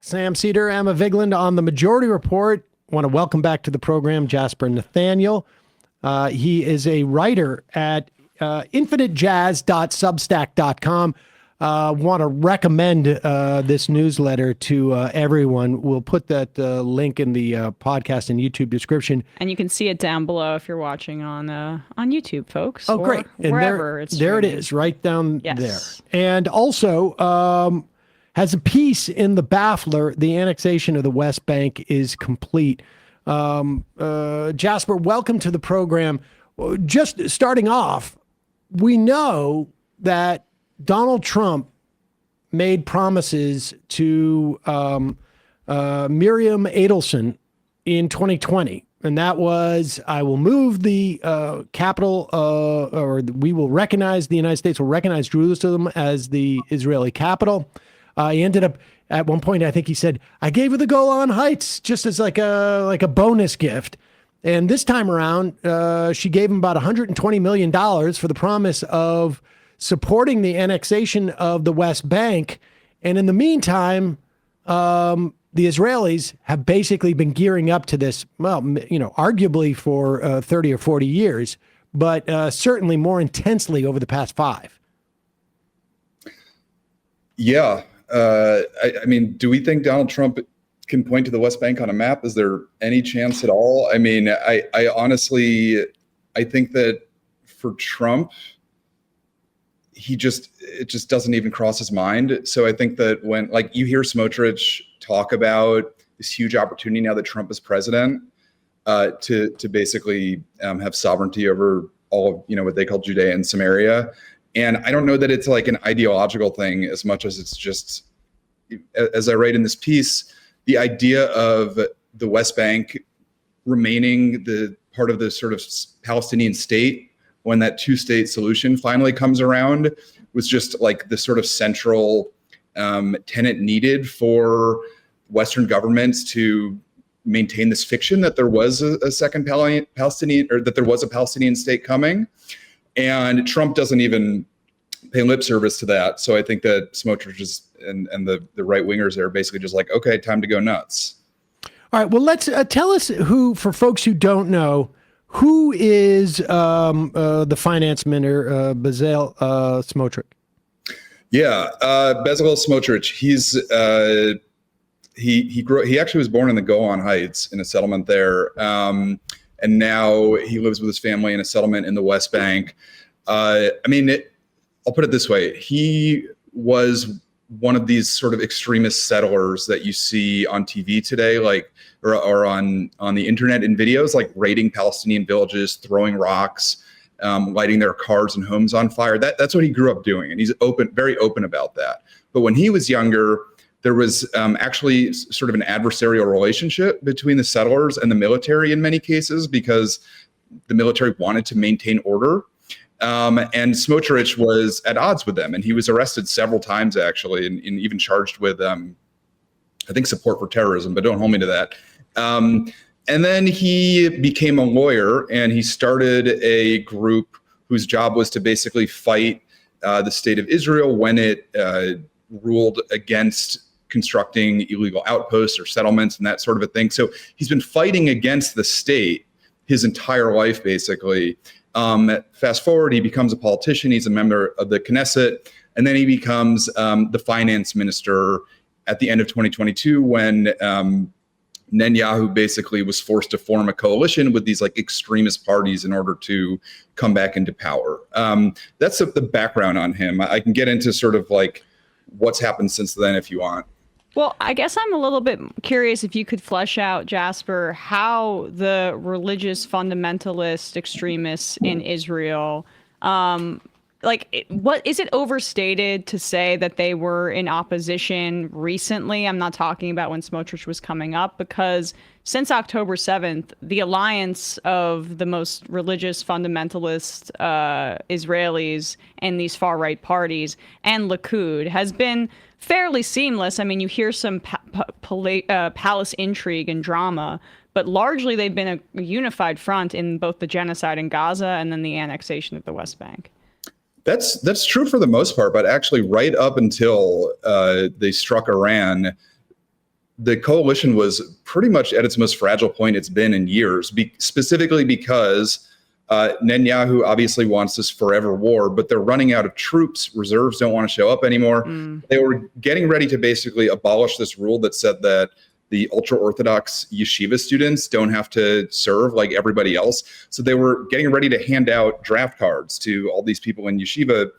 Sam Seder, Emma Vigeland on the Majority Report. I want to welcome back to the program Jasper Nathaniel. He is a writer at infinitejazz.substack.com. Want to recommend this newsletter to everyone. We'll put that link in the podcast and YouTube description. And you can see it down below if you're watching on YouTube, folks. Oh, great. And wherever there it is, right down yes. there. And also has a piece in the Baffler, the annexation of the West Bank is complete. Jasper, welcome to the program. Just starting off, we know that Donald Trump made promises to Miriam Adelson in 2020. And that was, I will move the capital, or we will recognize, the United States will recognize Jerusalem as the Israeli capital. He ended up, at one point, I think he said, I gave her the Golan Heights just as like a bonus gift. And this time around, she gave him about $120 million for the promise of supporting the annexation of the West Bank. And in the meantime, the Israelis have basically been gearing up to this, well, arguably for 30 or 40 years, but certainly more intensely over the past 5. Yeah. I mean, do we think Donald Trump can point to the West Bank on a map? Is there any chance at all? I mean, I honestly, I think that for Trump, it just doesn't even cross his mind. So I think that when, like, you hear Smotrich talk about this huge opportunity now that Trump is president, to basically have sovereignty over all of, what they call Judea and Samaria. And I don't know that it's like an ideological thing as much as it's just, as I write in this piece, the idea of the West Bank remaining the part of the sort of Palestinian state when that 2-state solution finally comes around was just like the sort of central tenet needed for Western governments to maintain this fiction that there was a second Palestinian, or that there was a Palestinian state coming. And Trump doesn't even pay lip service to that. So I think that Smotrich and the right wingers are basically just like, okay, time to go nuts. All right. Well, let's tell us who, for folks who don't know, who is the finance minister, Bezalel Smotrich? Yeah, Bezalel Smotrich. He actually was born in the Golan Heights in a settlement there. And now he lives with his family in a settlement in the West Bank. I'll put it this way. He was one of these sort of extremist settlers that you see on TV today, or on the internet in videos, like raiding Palestinian villages, throwing rocks, lighting their cars and homes on fire. That's what he grew up doing. And he's very open about that. But when he was younger, there was actually sort of an adversarial relationship between the settlers and the military in many cases, because the military wanted to maintain order. And Smotrich was at odds with them, and he was arrested several times, actually, and even charged with, I think, support for terrorism, but don't hold me to that. And then he became a lawyer, and he started a group whose job was to basically fight the state of Israel when it ruled against constructing illegal outposts or settlements and that sort of a thing. So he's been fighting against the state his entire life, basically. Fast forward, he becomes a politician. He's a member of the Knesset, and then he becomes the finance minister at the end of 2022 when Netanyahu basically was forced to form a coalition with these like extremist parties in order to come back into power. That's the background on him. I can get into sort of like what's happened since then if you want. Well, I guess I'm a little bit curious if you could flesh out, Jasper, how the religious fundamentalist extremists in Israel, what is it overstated to say that they were in opposition recently? I'm not talking about when Smotrich was coming up, because since October 7th, the alliance of the most religious fundamentalist Israelis and these far-right parties and Likud has been fairly seamless. I mean, you hear some palace intrigue and drama, but largely they've been a unified front in both the genocide in Gaza and then the annexation of the West Bank. That's true for the most part, but actually right up until they struck Iran, the coalition was pretty much at its most fragile point it's been in years, specifically because Netanyahu obviously wants this forever war, but they're running out of troops. Reserves don't want to show up anymore. They were getting ready to basically abolish this rule that said that the ultra-Orthodox yeshiva students don't have to serve like everybody else. So they were getting ready to hand out draft cards to all these people in yeshiva,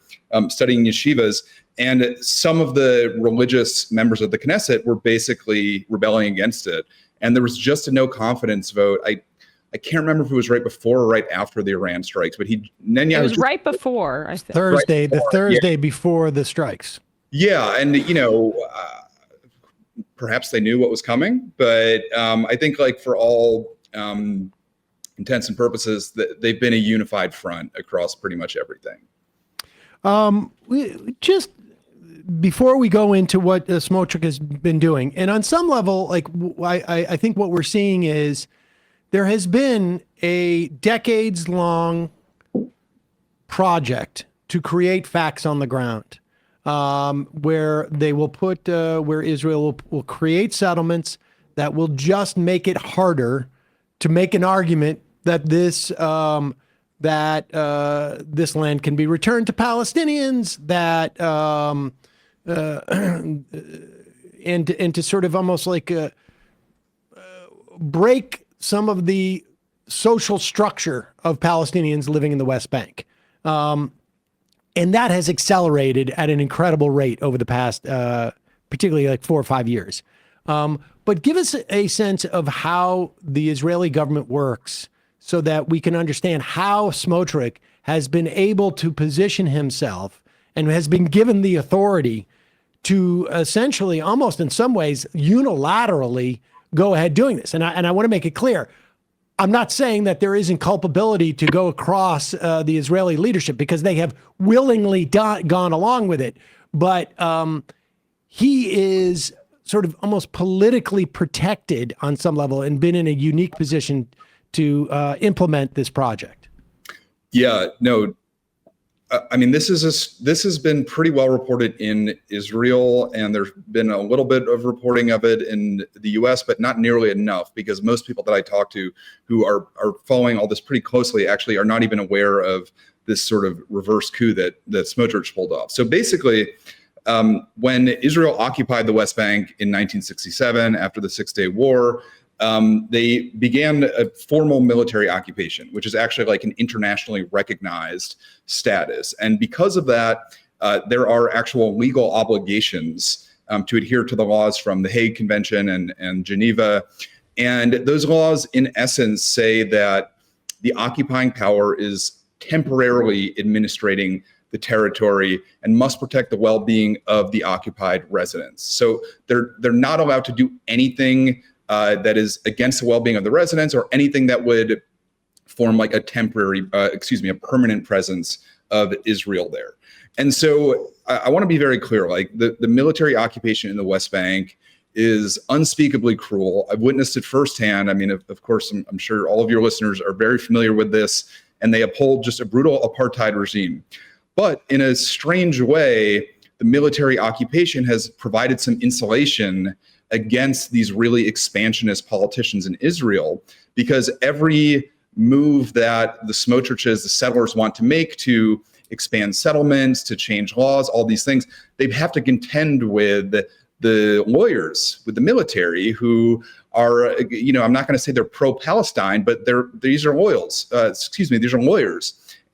studying yeshivas. And some of the religious members of the Knesset were basically rebelling against it. And there was just a no confidence vote. I can't remember if it was right before or right after the Iran strikes, but Netanyahu. It was right before, I think. Thursday, the Thursday before the strikes. Yeah, and perhaps they knew what was coming, but I think like for all intents and purposes, they've been a unified front across pretty much everything. Just before we go into what Smotrich has been doing, and on some level, like I think what we're seeing is there has been a decades-long project to create facts on the ground, where they will put, where Israel will create settlements that will just make it harder to make an argument that this land can be returned to Palestinians, that and to sort of almost like break some of the social structure of Palestinians living in the West Bank. And that has accelerated at an incredible rate over the past, particularly like 4 or 5 years. But give us a sense of how the Israeli government works so that we can understand how Smotrich has been able to position himself and has been given the authority to essentially, almost in some ways, unilaterally go ahead doing this. And I want to make it clear, I'm not saying that there isn't culpability to go across the Israeli leadership, because they have willingly gone along with it. But he is sort of almost politically protected on some level and been in a unique position to implement this project. Yeah, no, I mean, this has been pretty well reported in Israel, and there's been a little bit of reporting of it in the U.S., but not nearly enough, because most people that I talk to who are following all this pretty closely actually are not even aware of this sort of reverse coup that Smotrich pulled off. So basically, when Israel occupied the West Bank in 1967 after the Six-Day War, they began a formal military occupation, which is actually like an internationally recognized status. And because of that, there are actual legal obligations to adhere to the laws from the Hague Convention and Geneva. And those laws, in essence, say that the occupying power is temporarily administrating the territory and must protect the well-being of the occupied residents. So they're not allowed to do anything that is against the well-being of the residents, or anything that would form like a permanent presence of Israel there. And so I want to be very clear, like the military occupation in the West Bank is unspeakably cruel. I've witnessed it firsthand. I mean, of course, I'm sure all of your listeners are very familiar with this, and they uphold just a brutal apartheid regime. But in a strange way, the military occupation has provided some insulation against these really expansionist politicians in Israel, because every move that the Smotriches, the settlers, want to make to expand settlements, to change laws, all these things, they have to contend with the lawyers, with the military, who are, I'm not going to say they're pro-Palestine, but these are lawyers,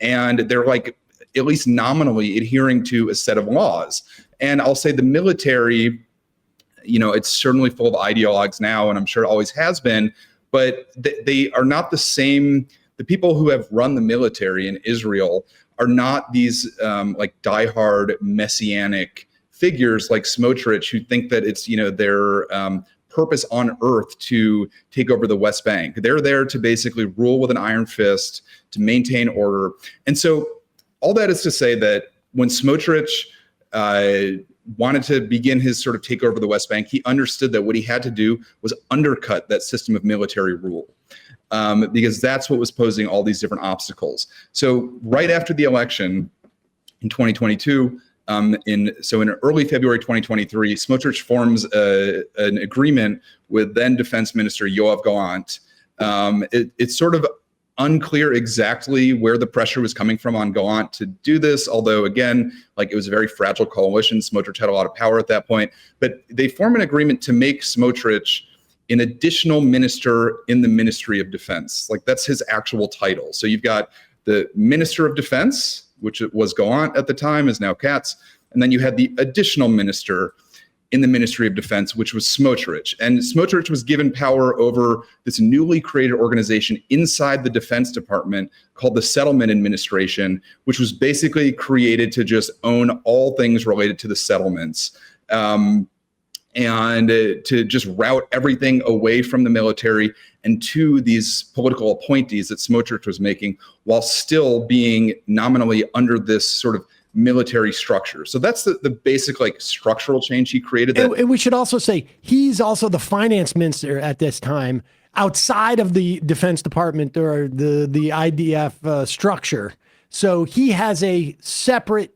and they're like at least nominally adhering to a set of laws. And I'll say the military, it's certainly full of ideologues now, and I'm sure it always has been, but they are not the same. The people who have run the military in Israel are not these like diehard messianic figures like Smotrich, who think that it's, their purpose on earth to take over the West Bank. They're there to basically rule with an iron fist, to maintain order. And so all that is to say that when Smotrich wanted to begin his sort of takeover of the West Bank, he understood that what he had to do was undercut that system of military rule, because that's what was posing all these different obstacles. So right after the election in 2022, In early February 2023, Smotrich forms an agreement with then Defense Minister Yoav Gallant. It's sort of unclear exactly where the pressure was coming from on Gallant to do this, although again, like it was a very fragile coalition. Smotrich had a lot of power at that point, but they form an agreement to make Smotrich an additional minister in the Ministry of Defense. Like that's his actual title. So you've got the Minister of Defense, which was Gallant at the time, is now Katz, and then you had the additional minister in the Ministry of Defense, which was Smotrich. And Smotrich was given power over this newly created organization inside the Defense Department called the Settlement Administration, which was basically created to just own all things related to the settlements. And to just route everything away from the military and to these political appointees that Smotrich was making, while still being nominally under this sort of military structure. So that's the basic like structural change he created. And we should also say he's also the finance minister at this time outside of the Defense Department or the IDF structure. So he has a separate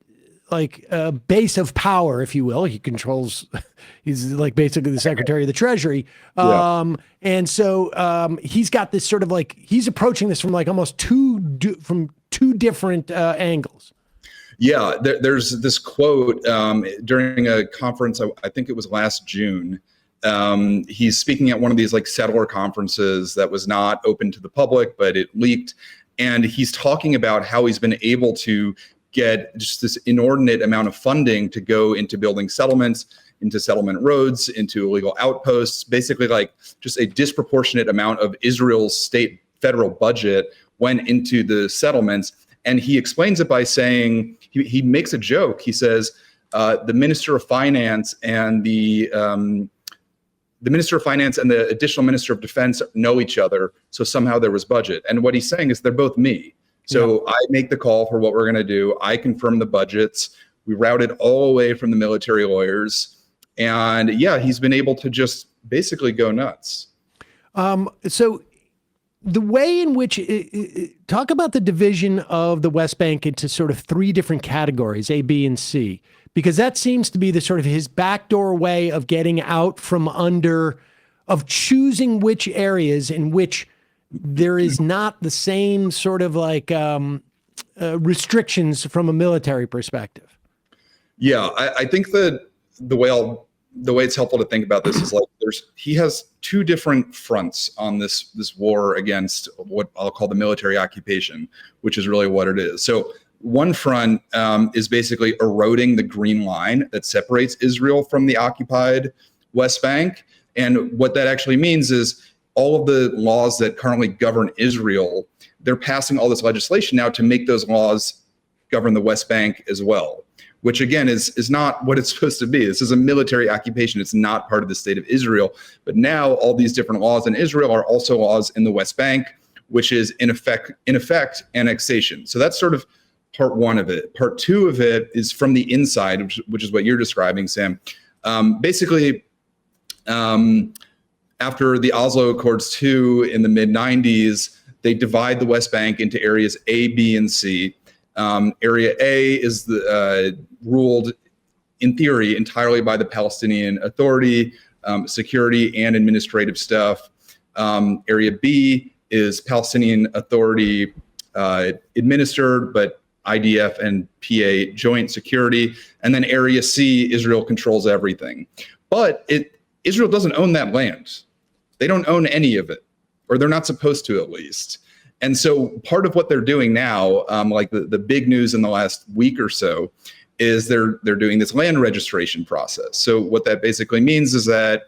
base of power, if you will. He controls, he's like basically the Secretary of the Treasury. And so he's got this sort of like, he's approaching this from like almost two different angles. Yeah, there's this quote during a conference, I think it was last June. He's speaking at one of these like settler conferences that was not open to the public, but it leaked. And he's talking about how he's been able to get just this inordinate amount of funding to go into building settlements, into settlement roads, into illegal outposts, basically like just a disproportionate amount of Israel's state federal budget went into the settlements. And he explains it by saying, he makes a joke. He says, the Minister of Finance and the Minister of Finance and the additional Minister of Defense know each other, so somehow there was budget. And what he's saying is they're both me. So I make the call for what we're going to do. I confirm the budgets. We route it all away from the military lawyers. And yeah, he's been able to just basically go nuts. So the way in which, talk about the division of the West Bank into sort of three different categories, A, B, and C, because that seems to be the sort of his backdoor way of getting out from under, of choosing which areas in which there is not the same sort of like restrictions from a military perspective. Yeah, I think that the way it's helpful to think about this is like he has two different fronts on this war against what I'll call the military occupation, which is really what it is. So one front is basically eroding the green line that separates Israel from the occupied West Bank. And what that actually means is all of the laws that currently govern Israel, they're passing all this legislation now to make those laws govern the West Bank as well, which again is not what it's supposed to be. This is a military occupation. It's not part of the state of Israel. But now all these different laws in Israel are also laws in the West Bank, which is in effect annexation. So that's sort of part one of it. Part two of it is from the inside, which is what you're describing, Sam. Basically, after the Oslo Accords 2 in the mid-90s, they divide the West Bank into areas A, B, and C. Area A is ruled, in theory, entirely by the Palestinian Authority, security and administrative stuff. Area B is Palestinian Authority administered, but IDF and PA joint security. And then Area C, Israel controls everything. But Israel doesn't own that land. They don't own any of it, or they're not supposed to at least. And so part of what they're doing now, like the big news in the last week or so, is they're doing this land registration process. So what that basically means is that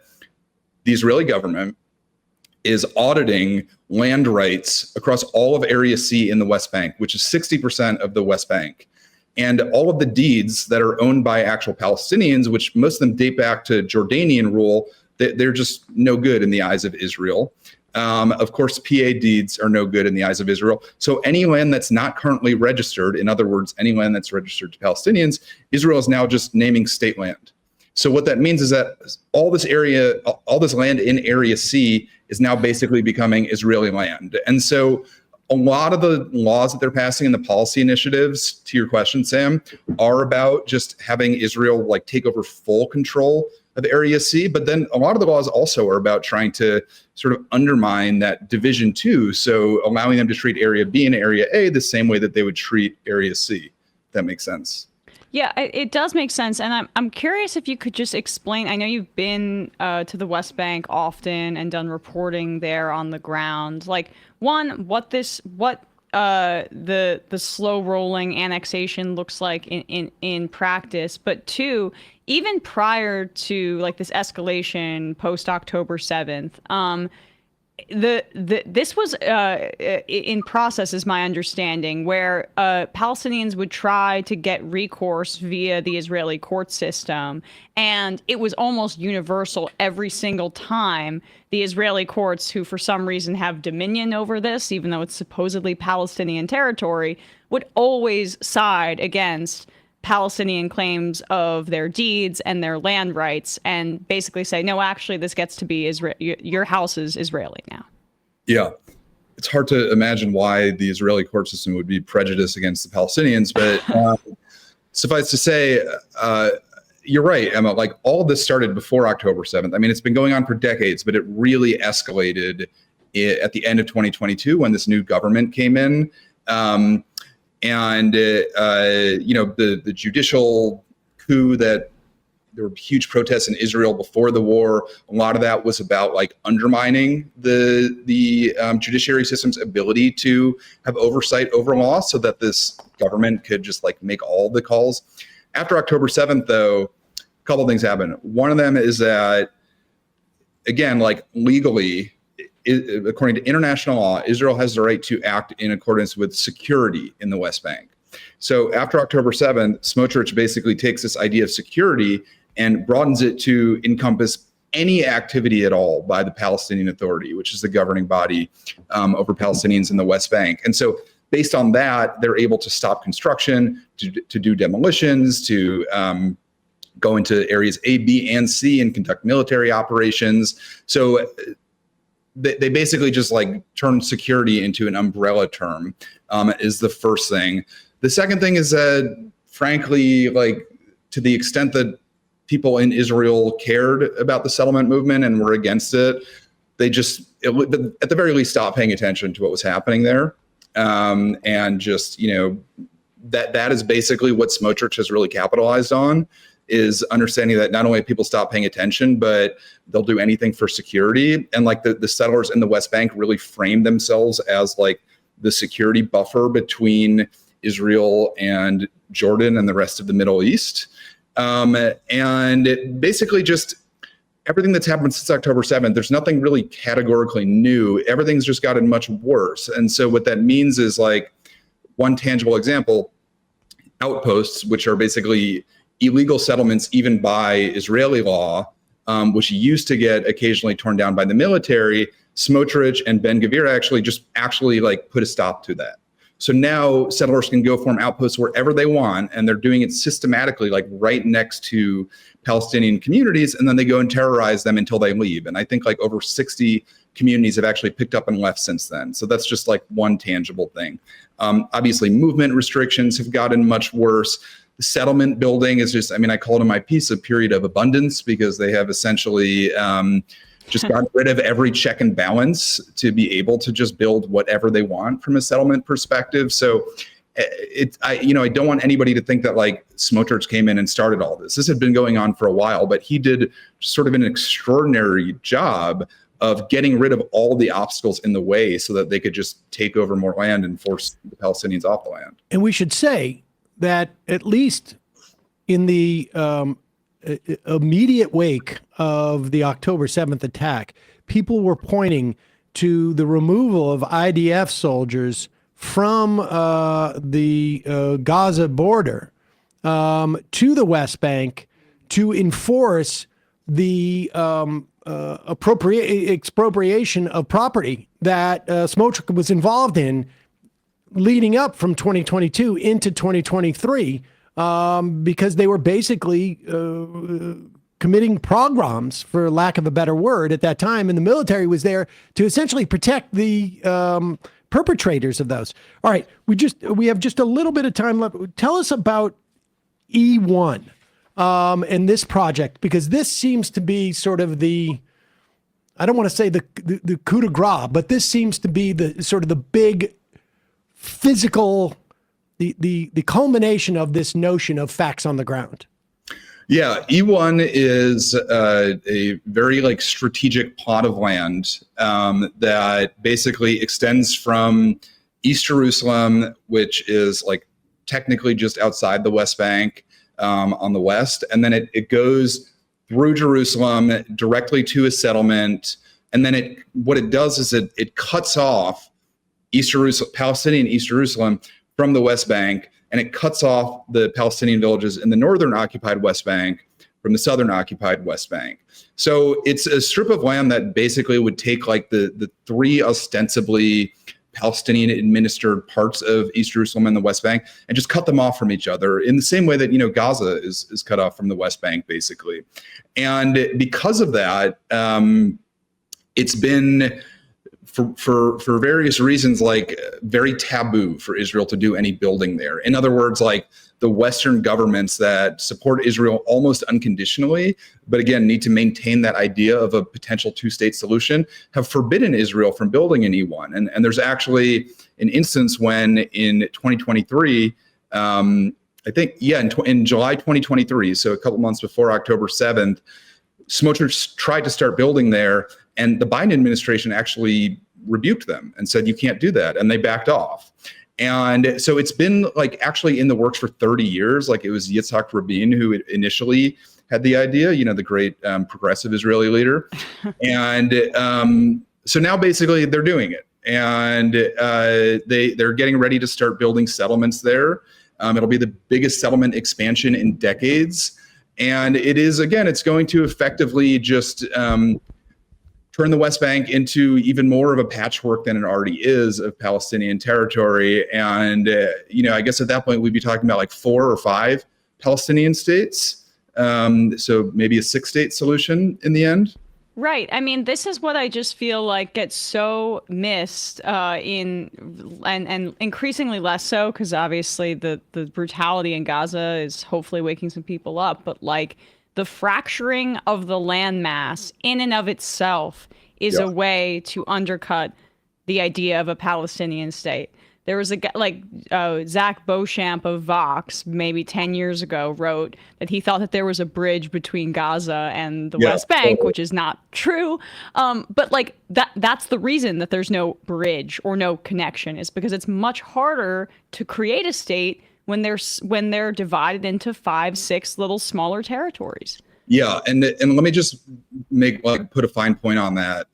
the Israeli government is auditing land rights across all of Area C in the West Bank, which is 60% of the West Bank. And all of the deeds that are owned by actual Palestinians, which most of them date back to Jordanian rule, they're just no good in the eyes of Israel. Of course, PA deeds are no good in the eyes of Israel. So any land that's not currently registered, in other words, any land that's registered to Palestinians, Israel is now just naming state land. So what that means is that all this land in Area C is now basically becoming Israeli land. And so a lot of the laws that they're passing and the policy initiatives, to your question, Sam, are about just having Israel like take over full control of Area C. But then a lot of the laws also are about trying to sort of undermine that division too. So allowing them to treat Area B and Area A the same way that they would treat Area C. If that makes sense. Yeah, it does make sense. And I'm curious if you could just explain. I know you've been to the West Bank often and done reporting there on the ground. Like, one, what the slow rolling annexation looks like in practice, but two, even prior to like this escalation post October 7th, this was in process, is my understanding, where Palestinians would try to get recourse via the Israeli court system, and it was almost universal every single time. The Israeli courts, who for some reason have dominion over this, even though it's supposedly Palestinian territory, would always side against Palestinian claims of their deeds and their land rights, and basically say, no, actually, this gets to be Israel. Your house is Israeli now. Yeah. It's hard to imagine why the Israeli court system would be prejudiced against the Palestinians, but suffice to say, you're right, Emma. Like, all of this started before October 7th. I mean, it's been going on for decades, but it really escalated at the end of 2022 when this new government came in. The judicial coup, that there were huge protests in Israel before the war. A lot of that was about like undermining the judiciary system's ability to have oversight over law, so that this government could just like make all the calls. After October 7th, though, a couple of things happened. One of them is that, again, like legally, according to international law, Israel has the right to act in accordance with security in the West Bank. So after October 7th, Smotrich basically takes this idea of security and broadens it to encompass any activity at all by the Palestinian Authority, which is the governing body over Palestinians in the West Bank. And so based on that, they're able to stop construction, to do demolitions, to go into areas A, B, and C and conduct military operations. So they basically just like turn security into an umbrella term, is the first thing. The second thing is that, frankly, like, to the extent that people in Israel cared about the settlement movement and were against it, they just, at the very least, stopped paying attention to what was happening there. And just, that is basically what Smotrich has really capitalized on, is understanding that not only people stop paying attention, but they'll do anything for security. And like the settlers in the West Bank really framed themselves as like the security buffer between Israel and Jordan and the rest of the Middle East. And it basically just, everything that's happened since October 7th, there's nothing really categorically new. Everything's just gotten much worse. And so what that means is, like, one tangible example, outposts, which are basically illegal settlements even by Israeli law, which used to get occasionally torn down by the military, Smotrich and Ben-Gvir actually like put a stop to that. So now settlers can go form outposts wherever they want, and they're doing it systematically, like right next to Palestinian communities, and then they go and terrorize them until they leave. And I think like over 60 communities have actually picked up and left since then. So that's just like one tangible thing. Obviously, movement restrictions have gotten much worse. The settlement building is just, I mean, I call it in my piece a period of abundance, because they have essentially just gotten rid of every check and balance to be able to just build whatever they want from a settlement perspective. So I don't want anybody to think that like Smotrich came in and started all this. This had been going on for a while, but he did sort of an extraordinary job of getting rid of all the obstacles in the way so that they could just take over more land and force the Palestinians off the land. And we should say that at least in the immediate wake of the October 7th attack, people were pointing to the removal of IDF soldiers from the Gaza border to the West Bank to enforce the expropriation of property that Smotrich was involved in leading up from 2022 into 2023, because they were basically committing pogroms, for lack of a better word, at that time. And the military was there to essentially protect the perpetrators of those. All right, we have just a little bit of time left. Tell us about E1 and this project, because this seems to be sort of the, I don't want to say the coup de grace, but this seems to be the sort of the big physical, the culmination of this notion of facts on the ground. Yeah, E1 is a very like strategic plot of land that basically extends from East Jerusalem, which is like technically just outside the West Bank on the west, and then it goes through Jerusalem directly to a settlement, and then what it does is it cuts off East Jerusalem, Palestinian East Jerusalem from the West Bank, and it cuts off the Palestinian villages in the northern occupied West Bank from the southern occupied West Bank. So it's a strip of land that basically would take like the three ostensibly Palestinian administered parts of East Jerusalem and the West Bank and just cut them off from each other in the same way that, Gaza is cut off from the West Bank, basically. And because of that, it's been, for various reasons, like very taboo for Israel to do any building there. In other words, like the Western governments that support Israel almost unconditionally, but again, need to maintain that idea of a potential two-state solution, have forbidden Israel from building an E1. And there's actually an instance when in 2023, I think, in July 2023, so a couple months before October 7th, Smotrich tried to start building there, and the Biden administration actually rebuked them and said, you can't do that. And they backed off. And so it's been like actually in the works for 30 years. Like it was Yitzhak Rabin who initially had the idea, the great progressive Israeli leader. And so now basically they're doing it. And they're getting ready to start building settlements there. It'll be the biggest settlement expansion in decades. And it is, again, it's going to effectively just turn the West Bank into even more of a patchwork than it already is of Palestinian territory. And, I guess at that point, we'd be talking about like 4 or 5 Palestinian states. So maybe a 6-state solution in the end. Right. I mean, this is what I just feel like gets so missed and increasingly less so, because obviously the brutality in Gaza is hopefully waking some people up. But like the fracturing of the landmass in and of itself is a way to undercut the idea of a Palestinian state. There was a guy like Zach Beauchamp of Vox maybe 10 years ago wrote that he thought that there was a bridge between Gaza and the West Bank, which is not true. But like that's the reason that there's no bridge or no connection, is because it's much harder to create a state when they're divided into 5, 6 little smaller territories. Yeah, and let me just put a fine point on that.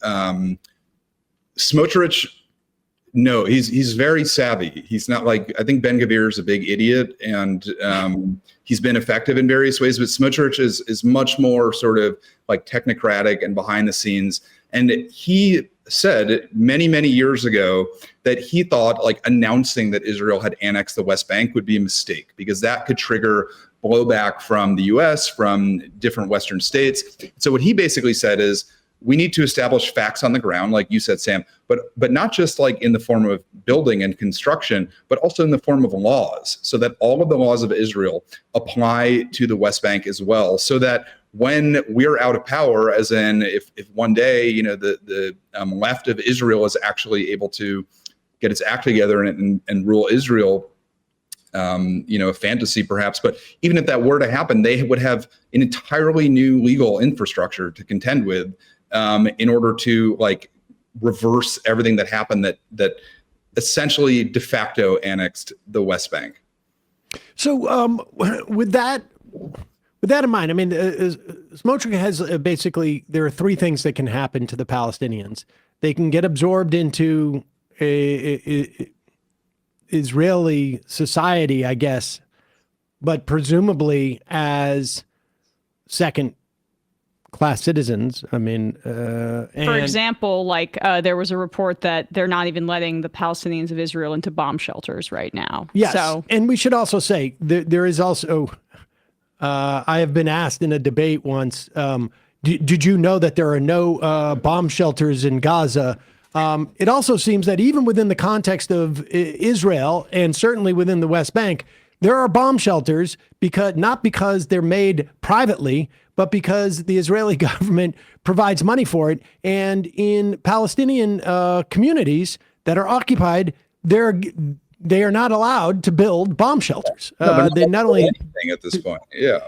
Smotrich, no, he's very savvy. He's not like, I think Ben Gvir is a big idiot, and he's been effective in various ways, but Smotrich is much more sort of like technocratic and behind the scenes. And he said many, many years ago that he thought like announcing that Israel had annexed the West Bank would be a mistake, because that could trigger blowback from the US, from different Western states. So what he basically said is, we need to establish facts on the ground, like you said, Sam, but not just like in the form of building and construction, but also in the form of laws, so that all of the laws of Israel apply to the West Bank as well, so that when we're out of power, as in if one day, the left of Israel is actually able to get its act together and rule Israel, a fantasy perhaps, but even if that were to happen, they would have an entirely new legal infrastructure to contend with in order to like reverse everything that happened that essentially de facto annexed the West Bank. So with that in mind, I mean, Smotrich has basically, there are 3 things that can happen to the Palestinians. They can get absorbed into Israeli society, I guess, but presumably as second-class citizens. I mean, for example, like there was a report that they're not even letting the Palestinians of Israel into bomb shelters right now. Yes, so, and we should also say there is also. I have been asked in a debate once, did you know that there are no bomb shelters in Gaza It also seems that even within the context of Israel and certainly within the West Bank, there are bomb shelters not because they're made privately, but because the Israeli government provides money for it. And in Palestinian communities that are occupied, they are not allowed to build bomb shelters. They not only anything at this point. Yeah.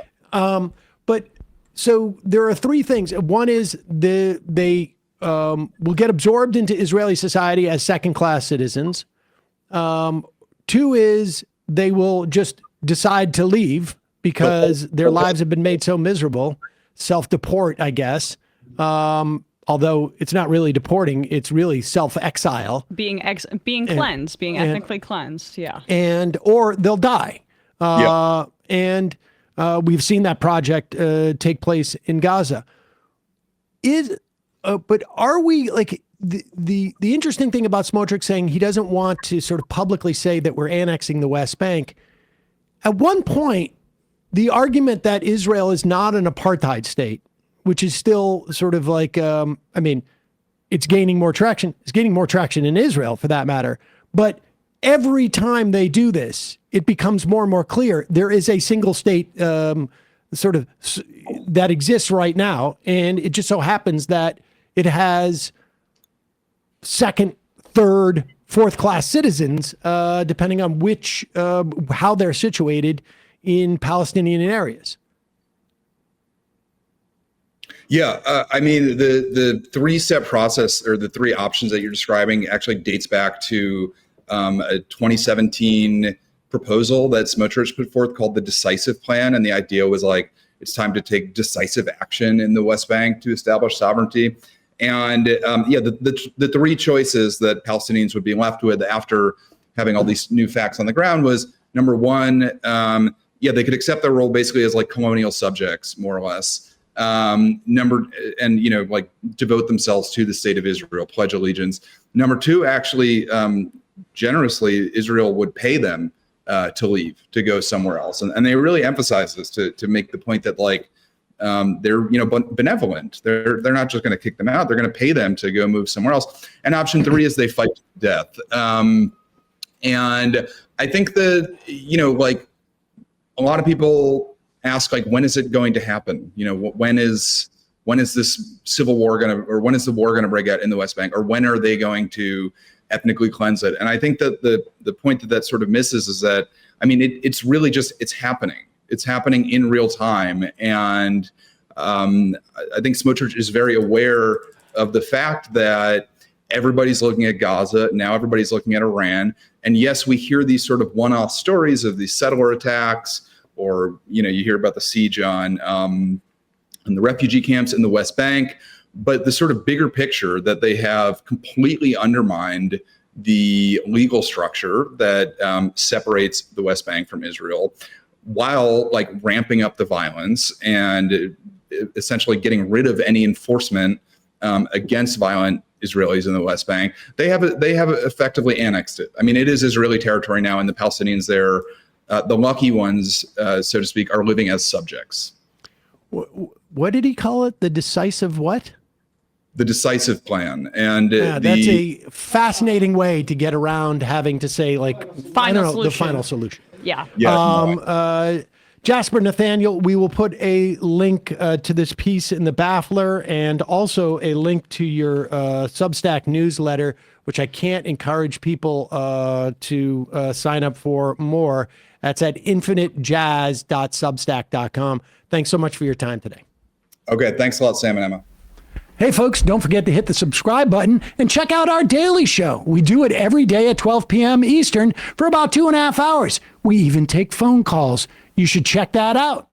But so there are three things. One is they will get absorbed into Israeli society as second-class citizens. Two is they will just decide to leave because their lives have been made so miserable. Self-deport, I guess. Although it's not really deporting, it's really self-exile. Being cleansed, being ethnically cleansed, yeah. Or they'll die. And we've seen that project take place in Gaza. But are we like the interesting thing about Smotrich saying he doesn't want to sort of publicly say that we're annexing the West Bank? At one point, the argument that Israel is not an apartheid state, which is still sort of like, it's gaining more traction. It's gaining more traction in Israel for that matter. But every time they do this, it becomes more and more clear there is a single state sort of that exists right now. And it just so happens that it has second, third, fourth class citizens, depending on how they're situated in Palestinian areas. Yeah, the three-step process or the three options that you're describing actually dates back to a 2017 proposal that Smotrich put forth called the Decisive Plan. And the idea was like, it's time to take decisive action in the West Bank to establish sovereignty. And the three choices that Palestinians would be left with after having all these new facts on the ground was, number one, they could accept their role basically as like colonial subjects, more or less. Devote themselves to the state of Israel, pledge allegiance. Number two, actually, generously, Israel would pay them to leave, to go somewhere else. And they really emphasize this to make the point that they're benevolent. They're not just going to kick them out. They're going to pay them to go move somewhere else. And option three is they fight to death. And I think that, a lot of people ask, when is it going to happen? When is this civil war when is the war going to break out in the West Bank, or when are they going to ethnically cleanse it? And I think that the point that sort of misses is that, it's really just, it's happening. It's happening in real time. And I think Smotrich is very aware of the fact that everybody's looking at Gaza. Now everybody's looking at Iran. And yes, we hear these sort of one-off stories of these settler attacks, or, you hear about the siege on the refugee camps in the West Bank. But the sort of bigger picture that they have completely undermined the legal structure that separates the West Bank from Israel, while ramping up the violence and essentially getting rid of any enforcement against violent Israelis in the West Bank. They have effectively annexed it. It is Israeli territory now, and the Palestinians there, the lucky ones, so to speak, are living as subjects. What did he call it? The decisive what? The Decisive Plan. And that's a fascinating way to get around having to say the final solution. Yeah. Jasper, Nathaniel, we will put a link to this piece in the Baffler, and also a link to your Substack newsletter, which I can't encourage people to sign up for more. That's at infinitejazz.substack.com. Thanks so much for your time today. Okay. Thanks a lot, Sam and Emma. Hey, folks, don't forget to hit the subscribe button and check out our daily show. We do it every day at 12 p.m. Eastern for about 2.5 hours. We even take phone calls. You should check that out.